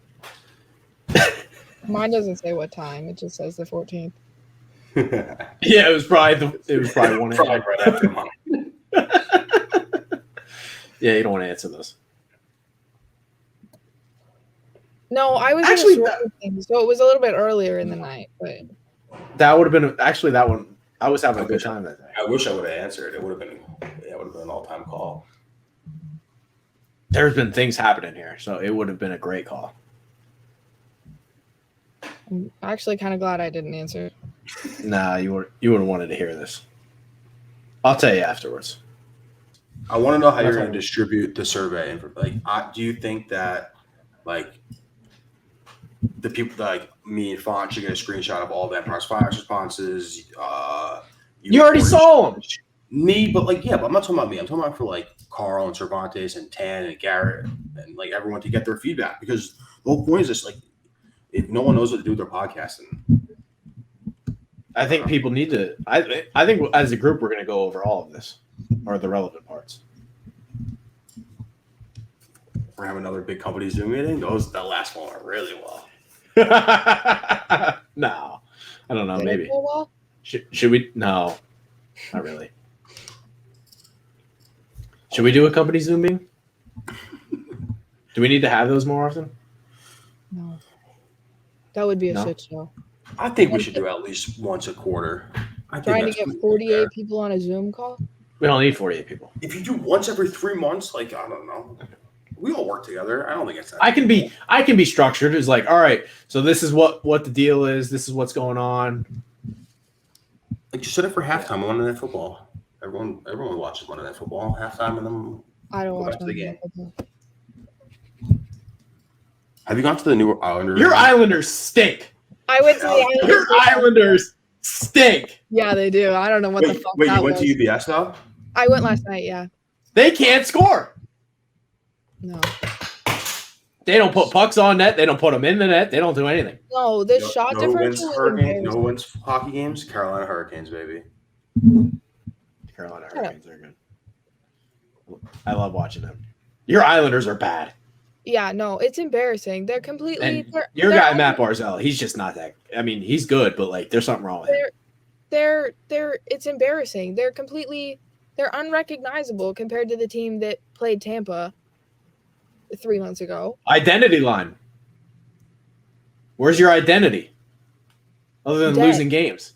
Mine doesn't say what time. It just says the 14th. Yeah, it was probably 1 a.m. Probably right after mine. Yeah, you don't want to answer those. No, I was actually in a sorority thing, so it was a little bit earlier in the night. But that would have been that one. I was having a good time that day. I wish I would have answered. It would have been an all-time call. There's been things happening here, so it would have been a great call. I'm actually kind of glad I didn't answer. Nah, you would have wanted to hear this. I'll tell you afterwards. I want to know how you're going to distribute the survey. Do you think that the people like me and Font should get a screenshot of all the Empire's Fires responses? You already saw them. Me, but but I'm not talking about me. I'm talking about for Carl and Cervantes and Tan and Garrett and everyone to get their feedback, because the whole point is this: if no one knows what to do with their podcasting. I think people need to. I think as a group we're going to go over all of this, or the relevant parts. We're having another big company Zoom meeting. That last one went really well. No, I don't know. Did maybe. It go well? Should we? No, not really. Should we do a company Zoom meeting? Do we need to have those more often? No. That would be a No? shit show. I think we should do at least once a quarter. I think Trying to that's get pretty 48 fair. people on a Zoom call? We don't need 48 people. If you do once every 3 months, like I don't know, we all work together. I don't think it's that. I can be structured. It's like, all right, so this is what the deal is. This is what's going on. Like just set it for halftime on Monday Night Football. Everyone watches Monday Night Football halftime, and then I don't go watch back to the Monday game. Night Football. Have you gone to the new Islanders? Your Islanders stink. I went to the Islanders. Your Islanders stink. Yeah, they do. I don't know what the fuck Wait, that you went was. to UBS though? I went last night, yeah. They can't score. No. They don't put pucks on net. They don't put them in the net. They don't do anything. No, the shot differential was embarrassing. No wins hockey games. Carolina Hurricanes, baby. Carolina Hurricanes are good. I love watching them. Your Islanders are bad. Yeah, no, it's embarrassing. They're completely. And your guy Matt Barzal, he's just not that. I mean, he's good, but like, there's something wrong with him. They're. It's embarrassing. They're unrecognizable compared to the team that played Tampa 3 months ago. Identity line. Where's your identity? Other than losing games.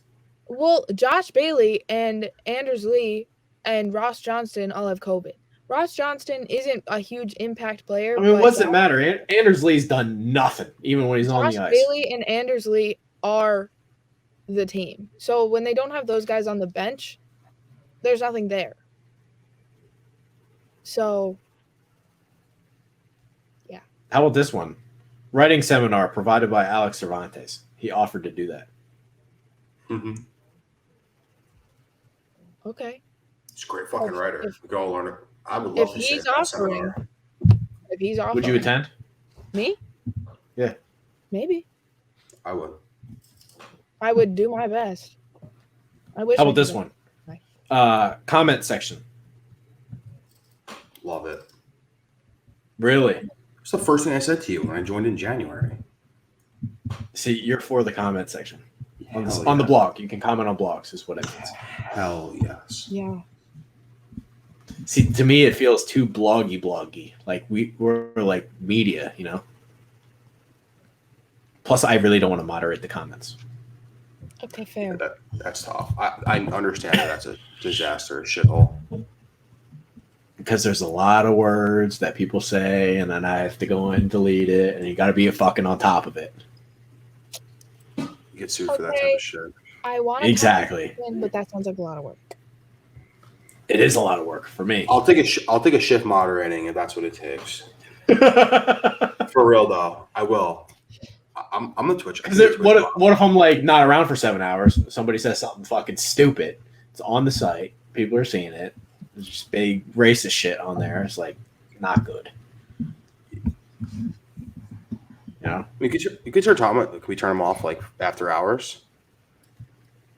Well, Josh Bailey and Anders Lee and Ross Johnston all have COVID. Ross Johnston isn't a huge impact player. I mean, what's it matter? Anders Lee's done nothing, even when he's on the Josh ice. Bailey and Anders Lee are the team. So when they don't have those guys on the bench, there's nothing there. So, yeah. How about this one? Writing seminar provided by Alex Cervantes. He offered to do that. Mm-hmm. Okay. He's a great fucking writer. We can all learn it. I would love to see that seminar. If he's offering. Would you attend? Me? Yeah. Maybe. I would. I would do my best. I wish. How about this one? Comment section. Love it. Really? It's the first thing I said to you when I joined in January. See, you're for the comment section. Hell On the yeah. blog. You can comment on blogs, is what it means. Hell yes. Yeah. See, to me, it feels too bloggy. Like, we're like media, you know? Plus, I really don't want to moderate the comments. Okay, fair. That's tough. I understand that that's a disaster, shithole. Because there's a lot of words that people say, and then I have to go and delete it, and you got to be fucking on top of it. You get sued for that type of shit. I want to Exactly. but that sounds like a lot of work. It is a lot of work for me. I'll take a shift moderating if that's what it takes. For real though, I will. I'm the Twitch. What if I'm like not around for 7 hours? Somebody says something fucking stupid. It's on the site. People are seeing it. There's just big racist shit on there. It's like not good. You know? You could turn Tom. Can we turn him off like after hours?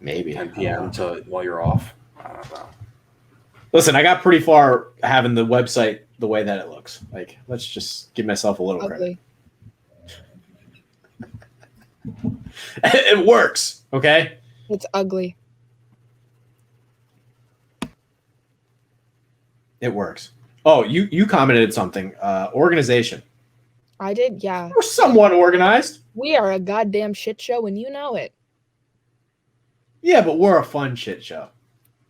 Maybe 10 p.m. to while you're off. I don't know. Listen, I got pretty far having the website the way that it looks. Like, let's just give myself a little credit. It works, okay? It's ugly. It works. Oh, you commented something. Organization. I did, yeah. We're somewhat organized. We are a goddamn shit show, and you know it. Yeah, but we're a fun shit show.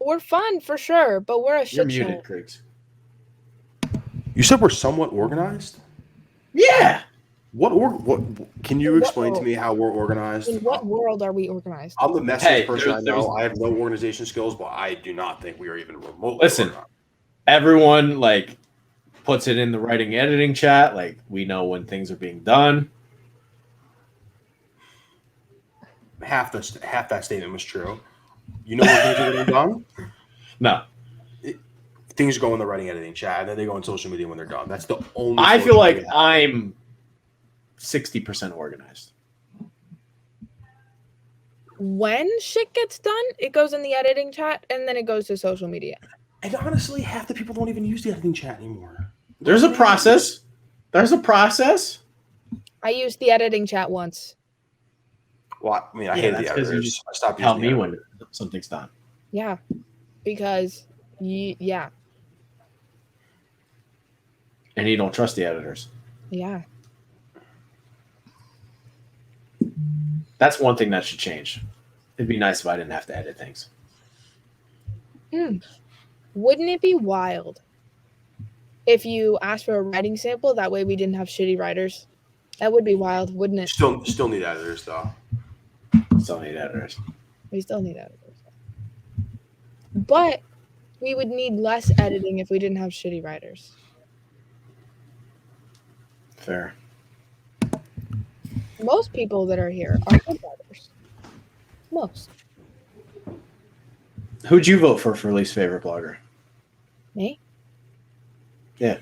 We're fun for sure, but we're a shit You're show. muted, Creeks. You said we're somewhat organized. Yeah. What? Can you In what explain to world? me how we're organized? In what world are we organized? I'm the messiest Hey, person I there's- know. I have no organization skills, but I do not think we are even remotely. Listen. organized. Everyone like puts it in the writing editing chat. Like, we know when things are being done. Half that statement was true. You know when things are getting done? No. Things go in the writing editing chat, and then they go on social media when they're done. That's the only. I feel social like media. I'm 60% organized. When shit gets done, it goes in the editing chat, and then it goes to social media. And honestly, half the people don't even use the editing chat anymore. There's a process. There's a process. I used the editing chat once. Well, I mean, I Yeah, hate that's the 'cause you editors. just I stopped Tell using me the when something's done. Yeah, because yeah, And you don't trust the editors. yeah. That's one thing that should change. It'd be nice if I didn't have to edit things. Wouldn't it be wild if you asked for a writing sample? That way we didn't have shitty writers. That would be wild, wouldn't it? Still need editors though. Still need editors. We still need editors. But we would need less editing if we didn't have shitty writers. Fair. Most people that are here are good writers. Most. Who'd you vote for least favorite blogger? Me? Yeah.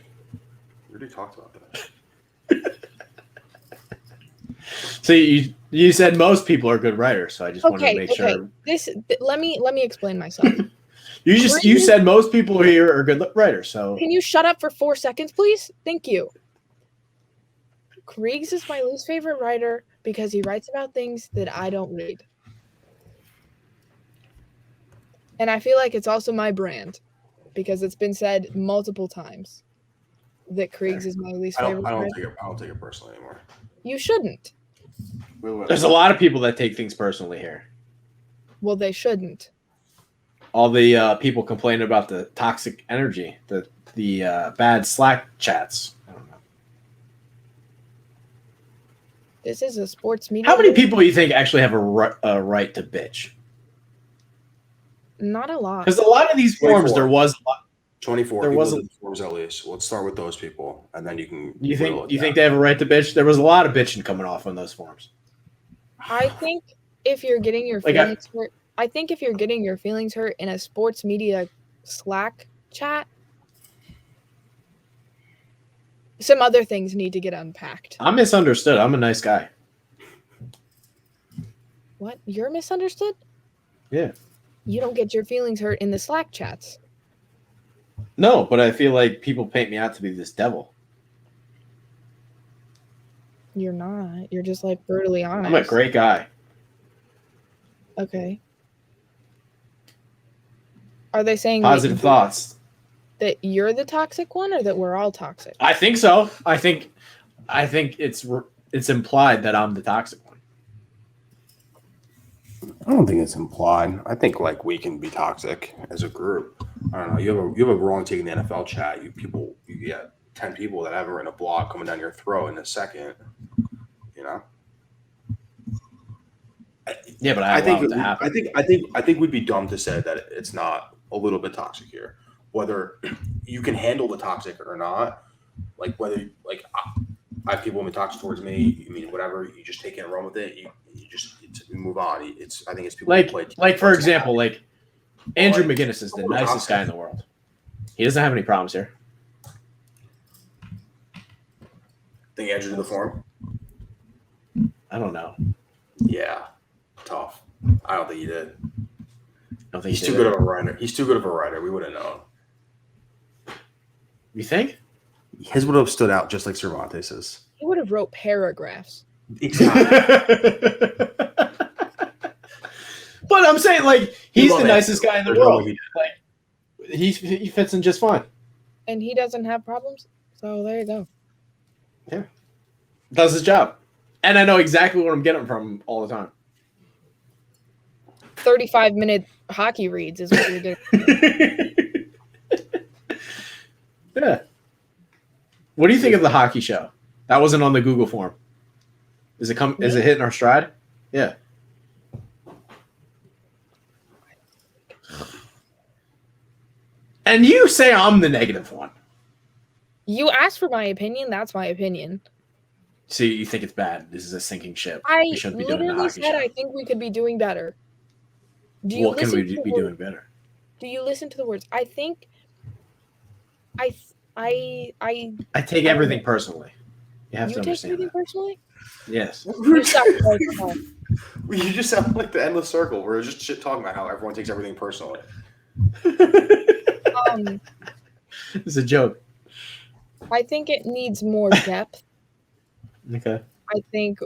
We already talked about that. So you said most people are good writers, so I just wanted to make sure. Let me explain myself. You said most people here are good writers, so Can you shut up for 4 seconds, please? Thank you. Kriegs is my least favorite writer because he writes about things that I don't read. And I feel like it's also my brand because it's been said multiple times that Kriegs is my least favorite writer. I don't take it personally anymore. You shouldn't. There's a lot of people that take things personally here. Well, they shouldn't. All the people complaining about the toxic energy, the bad Slack chats. I don't know. This is a sports media. How many people do you think actually have a right to bitch? Not a lot. Because a lot of these forums, 24. there was a lot. 24 There people wasn't- did forums at least. Let's start with those people, and then you can. You think they have a right to bitch? There was a lot of bitching coming off on those forums. I think if you're getting your feelings hurt, I think if you're getting your feelings hurt in a sports media Slack chat, some other things need to get unpacked. I'm misunderstood. I'm a nice guy. What? You're misunderstood? Yeah. You don't get your feelings hurt in the Slack chats. No, but I feel like people paint me out to be this devil. You're not. You're just like brutally honest. I'm a great guy. Okay. Are they saying Positive thoughts. that you're the toxic one or that we're all toxic? I think so. I think it's implied that I'm the toxic one. I don't think it's implied. I think like we can be toxic as a group. I don't know. You have a wrong take in the NFL chat. You get 10 people that have written a blog coming down your throat in a second. You know. Yeah, but I think it to happen. I think we'd be dumb to say that it's not a little bit toxic here. Whether you can handle the toxic or not, like whether like I have people who are toxic towards me. I mean, whatever. You just take it and run with it. You move on. I think it's people who play like for example, like Andrew McGinnis is the nicest guy in the world. He doesn't have any problems here. Think Andrew did the form? I don't know. Yeah, tough. I don't think he did. I don't think He's too good of a writer. He's too good of a writer. We would have known. You think? His would have stood out just like Cervantes's. He would have wrote paragraphs. Exactly. But I'm saying, like, he's the love nicest guy in the There's no world. way Like, he fits in just fine. And he doesn't have problems. So there you go. Yeah. Does his job. And I know exactly what I'm getting from him all the time. 35-minute hockey reads is what you're doing. Yeah. What do you think of the hockey show? That wasn't on the Google form. Is it hitting our stride? Yeah. And you say I'm the negative one. You asked for my opinion. That's my opinion. So you think it's bad? This is a sinking ship. I We shouldn't be doing the literally hockey said show. I think we could be doing better. What can we be doing better? Do you listen to the words? I think. I take everything personally. You have to take understand everything that. personally. Yes. You suck, like, You just sound like the endless circle. We're just shit talking about how everyone takes everything personally. It's a joke. I think it needs more depth. Okay. I think.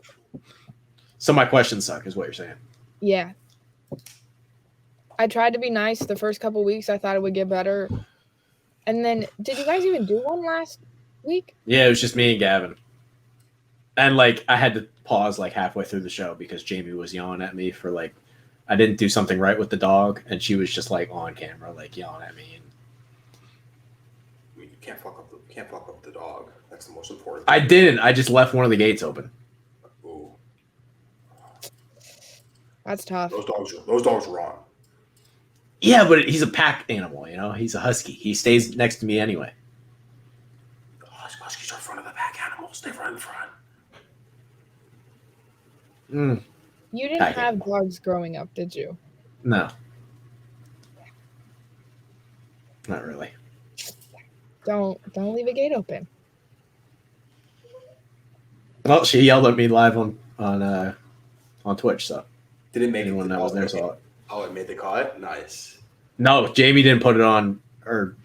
So my questions suck, is what you're saying. Yeah. I tried to be nice the first couple weeks. I thought it would get better. And then, did you guys even do one last week? Yeah, it was just me and Gavin. And like I had to pause like halfway through the show because Jamie was yelling at me for like I didn't do something right with the dog, and she was just like on camera like yelling at me. I mean, you can't fuck up the dog. That's the most important I thing. didn't. I just left one of the gates open. Ooh. That's tough. Those dogs run. Yeah, but he's a pack animal, you know? He's a husky. He stays next to me anyway. Huskies are front of the pack animals. They run in front. You didn't Pack have animal. dogs growing up, did you? No. Not really. Don't leave a gate open. Well, she yelled at me live on Twitch, so Did it make anyone that was there saw it. Oh, it made the cut? Nice. No, Jamie didn't put it on, or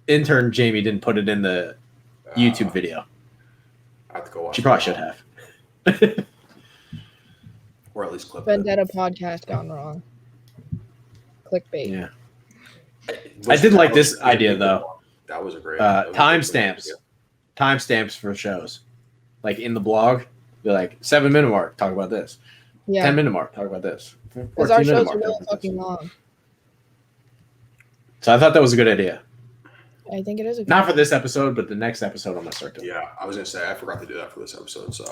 intern Jamie didn't put it in the YouTube video. I have to go watch She it probably now. should have. Or at least clip it. Vendetta podcast gone wrong. Clickbait. Yeah. I did like this idea, though. That was a great Timestamps. Timestamps for shows. Like in the blog, be like 7-minute mark, talk about this. Yeah. 10-minute mark, talk about this. Because our 14-minute shows mark, are talk really about this. fucking long. So I thought that was a good idea. I think it is a good Not for this episode, but the next episode I'm gonna start doing. Yeah, I was gonna say I forgot to do that for this episode. So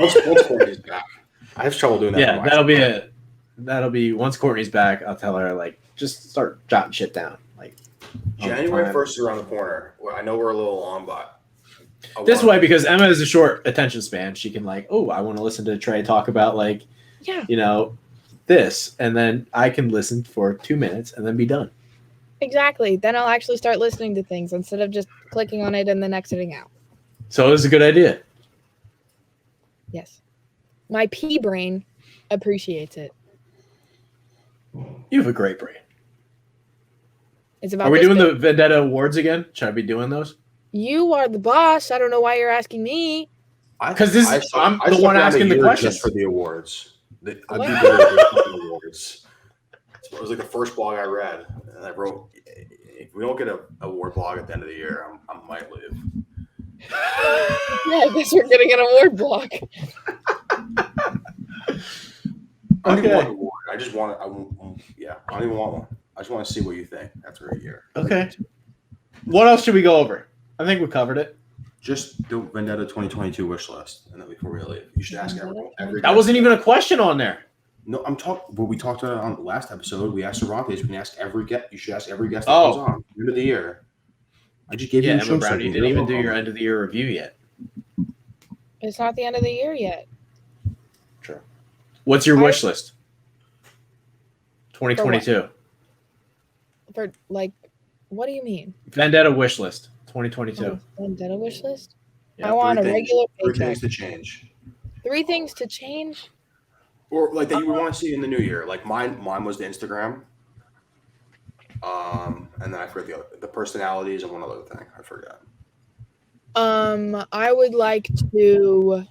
once Courtney's back, I have trouble doing that. Yeah, that'll be once Courtney's back. I'll tell her like just start jotting shit down. Like January 1st is around the corner. Well, I know we're a little long, but this way because Emma is a short attention span. She can like, oh, I want to listen to Trey talk about like, Yeah. you know, this, and then I can listen for 2 minutes and then be done. Exactly. Then I'll actually start listening to things instead of just clicking on it and then exiting out. So it was a good idea. Yes. My pea brain appreciates it. You have a great brain. It's about Are we this doing big. the Vendetta awards again? Should I be doing those? You are the boss. I don't know why you're asking me. Because I'm the one asking the questions. just for the awards. I do What? the awards. It was like the first blog I read, and I wrote, "If we don't get an award blog at the end of the year, I might leave." Yeah, I guess we're getting an award block. I don't even Okay. want an award. I just want I don't even want one. I just want to see what you think after a year. Okay. What else should we go over? I think we covered it. Just the Vendetta 2022 wish list, and then before we leave, you should ask every. That wasn't even a question on there. No, I'm talking. But we talked about it on the last episode. We asked Cervantes. We can ask every guest. You should ask every guest that Oh. comes on end of the year. I just gave Yeah, you Emma insurance. Brown, you didn't even do your end of the year review yet. It's not the end of the year yet. Sure. What's your wish list? 2022. For like, what do you mean? Vendetta wish list. 2022. Vendetta wish list? Yeah, I want a Three regular things paycheck. to change, 3 things to change? or like that you would want to see in the new year. Like mine was the Instagram. And then I forget the personalities and one other thing. I forgot. I would like to.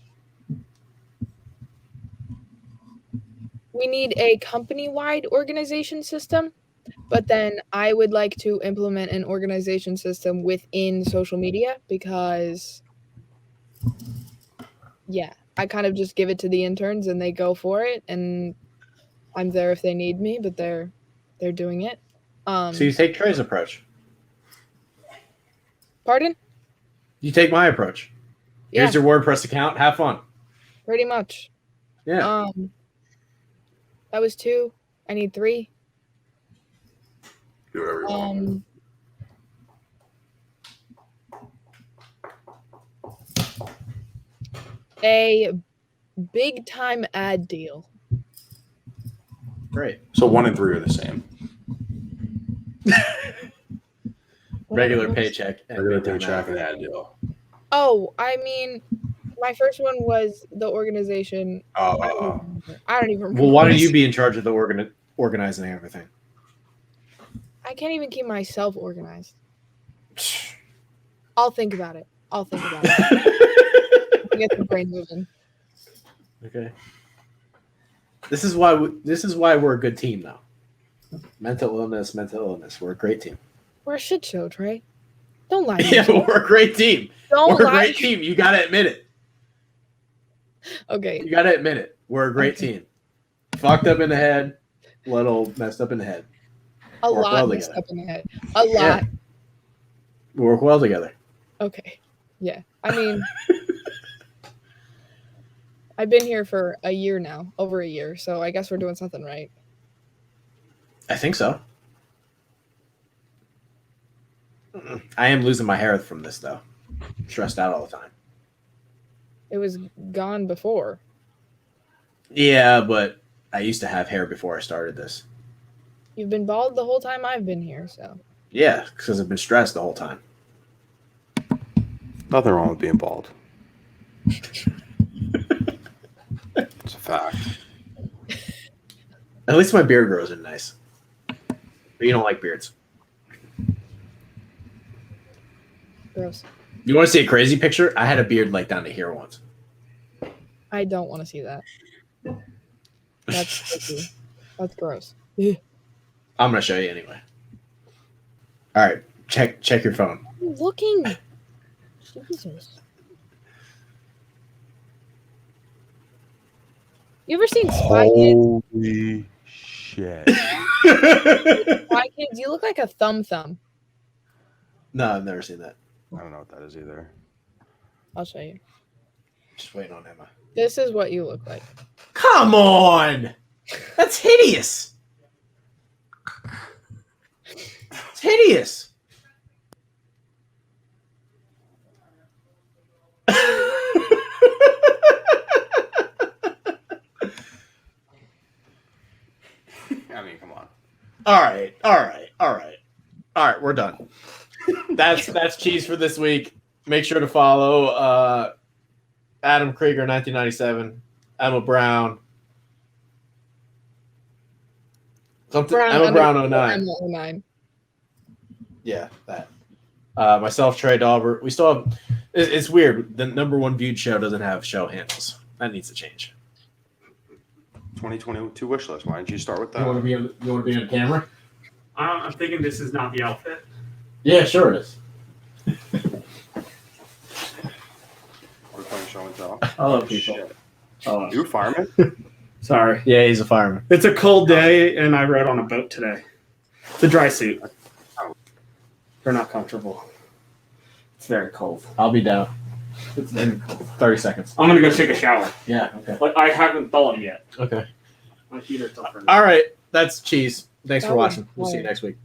We need a company-wide organization system, but then I would like to implement an organization system within social media because, yeah, I kind of just give it to the interns and they go for it, and I'm there if they need me, but they're doing it. So you take Trey's approach. Pardon? You take my approach. Yeah, Here's your WordPress account. Have fun. pretty much. Yeah. That was 2. I need 3. Do whatever you want. A big time ad deal. Great. So 1 and 3 are the same. Regular paycheck. and Regular big time paycheck and ad. ad deal. Oh, I mean, my first one was the organization. I don't even remember. Well, why don't you be in charge of the organizing everything? I can't even keep myself organized. I'll think about it. Get the brain moving. Okay. This is why we're a good team now. Mental illness. We're a great team. We're a shit show, Trey. Don't lie to Yeah, me. but we're a great team. Don't We're a lie. great team. You got to admit it. Okay. You got to admit it. We're a great team. Fucked up in the head, little messed up in the head. A Work lot well messed together. up in the head. A lot. Yeah. We work well together. Okay. Yeah. I mean, I've been here for a year now, over a year, so I guess we're doing something right. I think so. I am losing my hair from this, though. Stressed out all the time. It was gone before. Yeah, but I used to have hair before I started this. You've been bald the whole time I've been here, so. Yeah, because I've been stressed the whole time. Nothing wrong with being bald. It's a fact. At least my beard grows in nice. But you don't like beards. Gross. You want to see a crazy picture? I had a beard like down to here once. I don't want to see that. That's creepy. That's gross. Ugh. I'm going to show you anyway. All right, check your phone. I'm looking. Jesus. You ever seen Spy Kids? Holy shit. Spy Kids, you look like a thumb. No, I've never seen that. I don't know what that is either. I'll show you. Just waiting on Emma. This is what you look like. Come on! That's hideous. It's hideous. I mean, come on. All right. We're done. That's cheese for this week. Make sure to follow Adam Krieger 1997, Emma Brown, Emma Brown 09. Emma 09. Yeah, that. Myself, Trey Dauber. We still have. It's weird. The number one viewed show doesn't have show handles. That needs to change. 2022 wish list. Why don't you start with that? You want to be on camera? I'm thinking this is not the outfit. Yeah, sure it is. We're playing show and tell. I love people. Shit. Oh, You a fireman? sorry. Yeah, he's a fireman. It's a cold day, and I rode on a boat today. It's a dry suit. They're not comfortable. It's very cold. I'll be down. It's in 30 seconds. I'm gonna go take a shower. Yeah. Okay. But I haven't thawed yet. Okay. My heater's up. All right. That's cheese. Thanks That for was watching. We'll see you fire. next week.